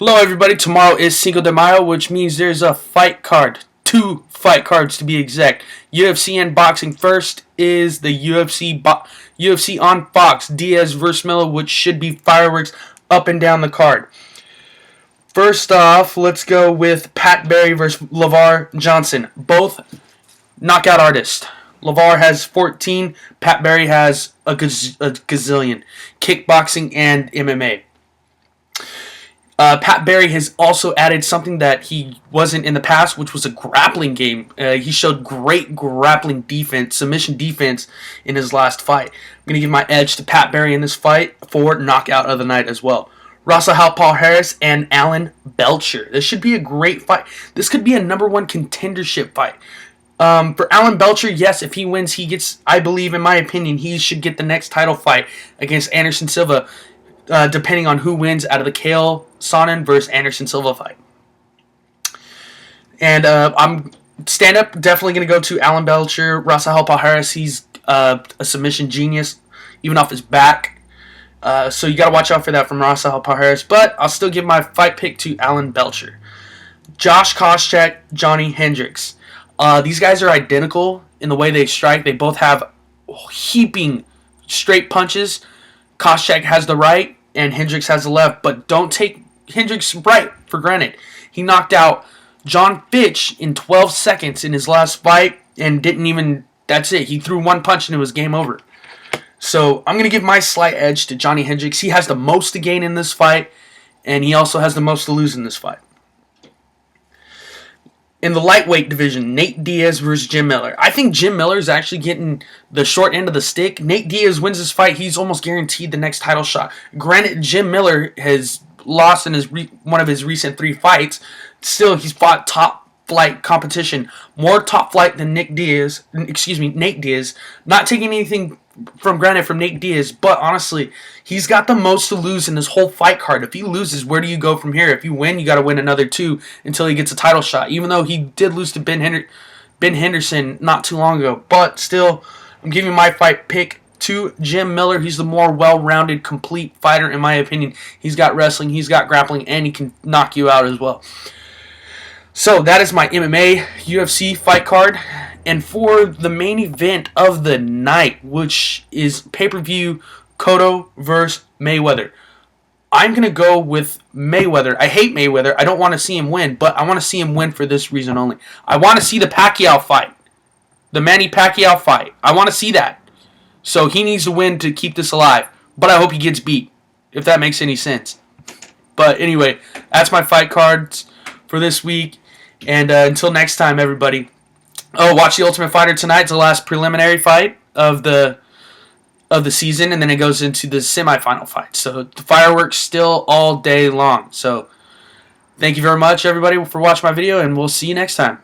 Hello everybody, tomorrow is Cinco de Mayo, which means there's a fight card. 2 fight cards to be exact. UFC and boxing. First is the UFC On Fox Diaz vs. Miller, which should be fireworks up and down the card. First off, let's go with Pat Barry versus LeVar Johnson. Both knockout artists. LeVar has 14, Pat Barry has a gazillion. Kickboxing and MMA. Pat Barry has also added something that he wasn't in the past, which was a grappling game. He showed great grappling defense, submission defense in his last fight. I'm going to give my edge to Pat Barry in this fight for knockout of the night as well. Rosal Paul Harris and Alan Belcher. This should be a great fight. This could be a #1 contendership fight. For Alan Belcher, yes, if he wins, he gets, I believe, in my opinion, he should get the next title fight against Anderson Silva. Depending on who wins out of the Chael Sonnen versus Anderson Silva fight. And I'm stand-up definitely going to go to Alan Belcher. Rosal Paul Harris, he's a submission genius, even off his back. So you got to watch out for that from Rosal Paul Harris. But I'll still give my fight pick to Alan Belcher. Josh Koscheck, Johnny Hendricks. These guys are identical in the way they strike. They both have heaping straight punches. Koscheck has the right and Hendricks has the left, but don't take Hendricks' right for granted. He knocked out John Fitch in 12 seconds in his last fight and didn't even, that's it. He threw one punch and it was game over. So I'm going to give my slight edge to Johnny Hendricks. He has the most to gain in this fight, and he also has the most to lose in this fight. In the lightweight division, Nate Diaz versus Jim Miller. I think Jim Miller is actually getting the short end of the stick. Nate Diaz wins this fight, he's almost guaranteed the next title shot. Granted, Jim Miller has lost in one of his recent 3 fights. Still, he's fought top flight competition, more top flight than Nate Diaz. Not taking anything from granted from Nate Diaz, but honestly, he's got the most to lose in this whole fight card. If he loses, where do you go from here? If you win, you got to win another 2 until he gets a title shot, even though he did lose to Ben Henderson not too long ago. But still, I'm giving my fight pick to Jim Miller. He's the more well-rounded, complete fighter in my opinion. He's got wrestling, he's got grappling, and he can knock you out as well. So that is my MMA UFC fight card. And for the main event of the night, which is pay-per-view Cotto versus Mayweather, I'm going to go with Mayweather. I hate Mayweather. I don't want to see him win, but I want to see him win for this reason only. I want to see the Pacquiao fight. The Manny Pacquiao fight. I want to see that. So he needs to win to keep this alive. But I hope he gets beat, if that makes any sense. But anyway, that's my fight cards for this week. And until next time, everybody. Oh, watch The Ultimate Fighter tonight. It's the last preliminary fight of the season, and then it goes into the semifinal fight. So the fireworks still all day long. So thank you very much, everybody, for watching my video, and we'll see you next time.